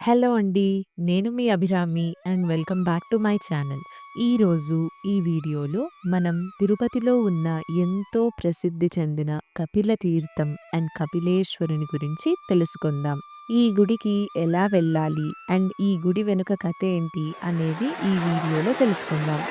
Hello అండి. నేను మీ Abhirami and welcome back to my channel. ఈరోజు ఈ వీడియోలో మనం తిరుపతిలో ఉన్న ఎంతో ప్రసిద్ధి చెందిన కపిల తీర్థం అండ్ కపిలేశ్వరుని గురించి తెలుసుకుందాం. ఈ గుడికి ఎలా వెళ్ళాలి అండ్ ఈ గుడి వెనుక కథ ఏంటి అనేది ఈ వీడియోలో తెలుసుకుందాం.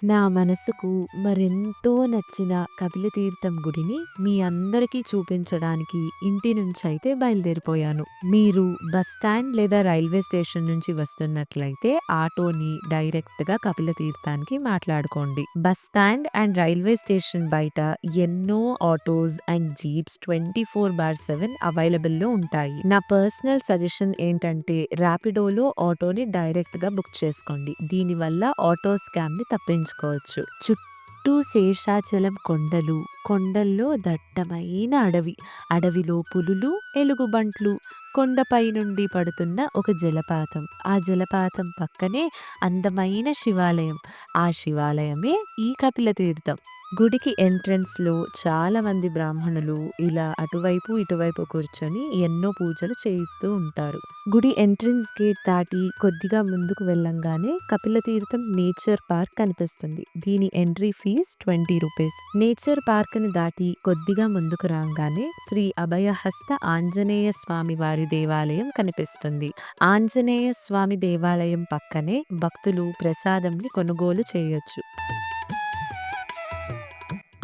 నా మనసుకు మరెంతో నచ్చిన కపిలతీర్థం గుడిని మీ అందరికీ చూపించడానికి ఇంటి నుంచయితే బయలుదేరిపోయాను. మీరు బస్ స్టాండ్ లేదా రైల్వే స్టేషన్ నుంచి వస్తున్నట్లయితే ఆటోని డైరెక్ట్‌గా కపిలతీర్థానికి మాట్లాడుకోండి. Bus stand and railway station బయట ఎన్నో ఆటోస్ అండ్ జీప్స్ 24/7 అవైలబుల్‌లో ఉంటాయి. నా పర్సనల్ సజెషన్ ఏంటంటే ర్యాపిడోలో ఆటోని డైరెక్ట్‌గా బుక్ చేసుకోండి. దీనివల్ల ఆటో స్కామ్‌ని తప్పించుకోవచ్చు. చుట్టూ శేషాచలం కొండలు, కొండల్లో దట్టమైన అడవి, అడవిలో పులులు, ఎలుగుబంట్లు, కొండపై నుండి పడుతున్న ఒక జలపాతం, ఆ జలపాతం పక్కనే అందమైన శివాలయం, ఆ శివాలయమే ఈ కపిలతీర్థం. గుడికి ఎంట్రన్స్‌లో చాలా మంది బ్రాహ్మణులు ఇలా అటువైపు, ఇటువైపు కూర్చొని ఎన్నో పూజలు చేయిస్తూ ఉంటారు. గుడి ఎంట్రన్స్ గేట్ దాటి కొద్దిగా ముందుకు వెళ్ళంగానే కపిలతీర్థం నేచర్ పార్క్ కనిపిస్తుంది. దీని ఎంట్రీ ఫీజ్ 20 రూపీస్. నేచర్ పార్క్‌ని దాటి కొద్దిగా ముందుకు రాంగానే శ్రీ అభయహస్త ఆంజనేయ స్వామి వారి దేవాలయం కనిపిస్తుంది. ఆంజనేయ స్వామి దేవాలయం పక్కనే భక్తులు ప్రసాదంని కొనుగోలు చేయొచ్చు.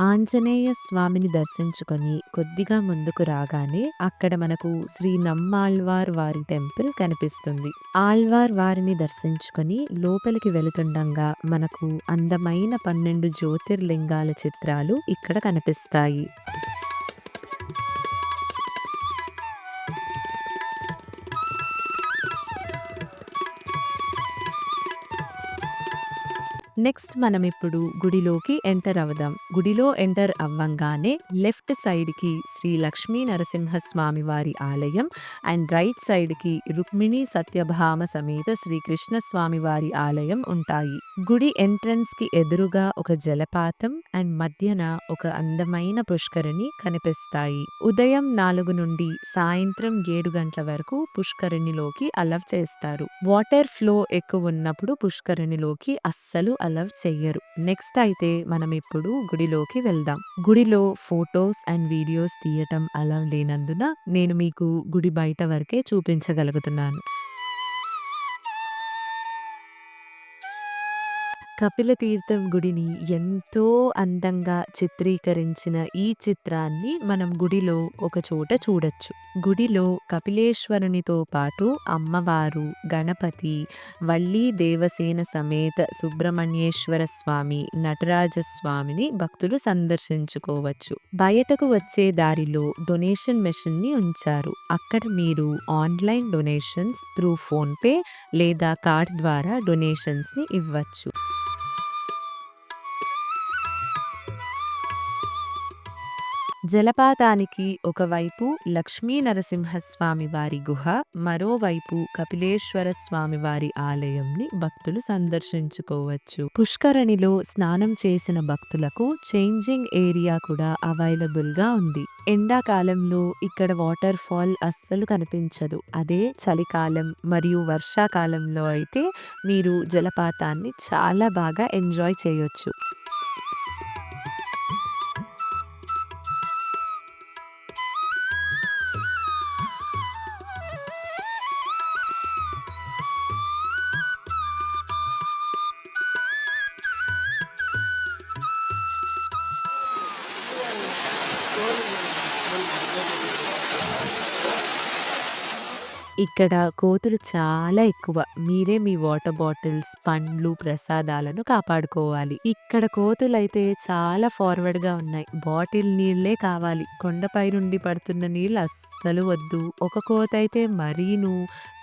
ఆంజనేయ స్వామిని దర్శించుకొని కొద్దిగా ముందుకు రాగానే అక్కడ మనకు శ్రీ నమ్మాళ్వార్ వారి టెంపుల్ కనిపిస్తుంది. ఆళ్వార్ వారిని దర్శించుకొని లోపలికి వెళుతుండగా మనకు అందమైన 12 జ్యోతిర్లింగాల చిత్రాలు ఇక్కడ కనిపిస్తాయి. నెక్స్ట్ మనమిప్పుడు గుడిలోకి ఎంటర్ అవుదాం. గుడిలో ఎంటర్ అవ్వంగానే లెఫ్ట్ సైడ్‌కి శ్రీ లక్ష్మీ నరసింహస్వామి వారి ఆలయం అండ్ రైట్ సైడ్‌కి రుక్మిణి సత్యభామ సమేత శ్రీ కృష్ణస్వామి వారి ఆలయం ఉంటాయి. గుడి ఎంట్రన్స్‌కి ఎదురుగా ఒక జలపాతం అండ్ మధ్యన ఒక అందమైన పుష్కరిణి కనిపిస్తాయి. ఉదయం 4 నుండి సాయంత్రం 7 గంటల వరకు పుష్కరిణిలోకి అలౌ చేస్తారు. వాటర్ ఫ్లో ఎక్కువున్నప్పుడు పుష్కరిణిలోకి అస్సలు అలౌ చెయ్యరు. నెక్స్ట్ అయితే మనం ఇప్పుడు గుడిలోకి వెళ్దాం. గుడిలో ఫోటోస్ అండ్ వీడియోస్ తీయటం అలౌ లేనందున నేను మీకు గుడి బయట వరకే చూపించగలుగుతున్నాను. కపిలతీర్థం గుడిని ఎంతో అందంగా చిత్రీకరించిన ఈ చిత్రాన్ని మనం గుడిలో ఒక చోట చూడొచ్చు. గుడిలో కపిలేశ్వరునితో పాటు అమ్మవారు, గణపతి, వల్లీ దేవసేన సమేత సుబ్రహ్మణ్యేశ్వర స్వామి, నటరాజ స్వామిని భక్తులు సందర్శించుకోవచ్చు. బయటకు వచ్చే దారిలో డొనేషన్ మెషిన్‌ని ఉంచారు. అక్కడ మీరు ఆన్‌లైన్ డొనేషన్స్ త్రూ ఫోన్‌పే లేదా కార్డ్ ద్వారా డొనేషన్స్‌ని ఇవ్వచ్చు. జలపాతానికి ఒకవైపు లక్ష్మీ నరసింహస్వామి వారి గుహ, మరోవైపు కపిలేశ్వర స్వామి వారి ఆలయంని భక్తులు సందర్శించుకోవచ్చు. పుష్కరిణిలో స్నానం చేసిన భక్తులకు చేంజింగ్ ఏరియా కూడా అవైలబుల్‌గా ఉంది. ఎండాకాలంలో ఇక్కడ వాటర్ ఫాల్ అస్సలు కనిపించదు. అదే చలికాలం మరియు వర్షాకాలంలో అయితే మీరు జలపాతాన్ని చాలా బాగా ఎంజాయ్ చేయొచ్చు. ఇక్కడ కోతులు చాలా ఎక్కువ. మీరే మీ వాటర్ బాటిల్స్, పండ్లు, ప్రసాదాలను కాపాడుకోవాలి. ఇక్కడ కోతులైతే చాలా ఫార్వర్డ్‌గా ఉన్నాయి. బాటిల్ నీళ్ళే కావాలి. కొండపై నుండి పడుతున్న నీళ్ళు అస్సలు వద్దు. ఒక కోతైతే మరీను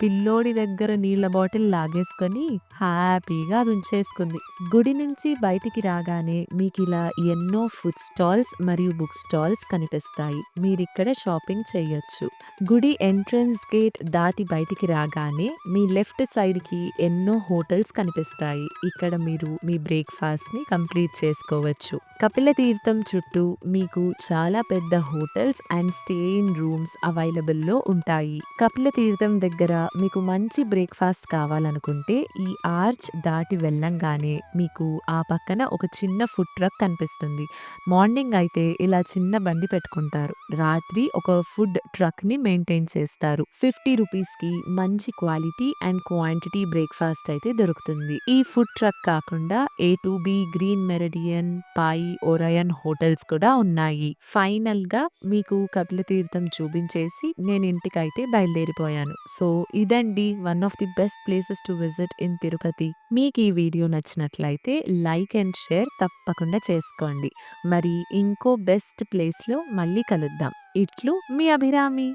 పిల్లోడి దగ్గర నీళ్ళ బాటిల్ లాగేసుకొని హ్యాపీగా అది ఉంచేసుకుంది. గుడి నుంచి బయటికి రాగానే మీకిలా ఎన్నో ఫుడ్ స్టాల్స్ మరియు బుక్ స్టాల్స్ కనిపిస్తాయి. మీరిక్కడ షాపింగ్ చేయొచ్చు. గుడి ఎంట్రన్స్ గేట్ దాటి బయటికి రాగానే మీ లెఫ్ట్ సైడ్‌కి ఎన్నో హోటల్స్ కనిపిస్తాయి. ఇక్కడ మీరు మీ బ్రేక్‌ఫాస్ట్‌ని కంప్లీట్ చేసుకోవచ్చు. కపిలతీర్థం చుట్టూ మీకు చాలా పెద్ద hotels and stay in rooms అవైలబుల్‌లో ఉంటాయి. కపిలతీర్థం దగ్గర మీకు మంచి బ్రేక్‌ఫాస్ట్ కావాలనుకుంటే ఈ ఆర్చ్ దాటి వెళ్ళంగానే మీకు ఆ పక్కన ఒక చిన్న ఫుడ్ ట్రక్ కనిపిస్తుంది. మార్నింగ్ అయితే ఇలా చిన్న బండి పెట్టుకుంటారు. రాత్రి ఒక ఫుడ్ ట్రక్‌ని మెయింటైన్ చేస్తారు. 50 రూపీస్‌కి మంచి క్వాలిటీ అండ్ క్వాంటిటీ బ్రేక్‌ఫాస్ట్ అయితే దొరుకుతుంది. ఈ ఫుడ్ ట్రక్ కాకుండా ఏ2బి, గ్రీన్ మెరిడియన్, పై, ఒరయన్ హోటల్స్ కూడా ఉన్నాయి. ఫైనల్‌గా మీకు కపిలతీర్థం చూపించేసి నేను ఇంటికైతే బయలుదేరిపోయాను. సో, ఇదండి one of the best places to visit in Tirupati. మీకు ఈ వీడియో నచ్చినట్లయితే లైక్ అండ్ షేర్ తప్పకుండా చేసుకోండి. మరి ఇంకో బెస్ట్ ప్లేస్‌లో మళ్ళీ కలుద్దాం. ఇట్లు మీ అభిరామి.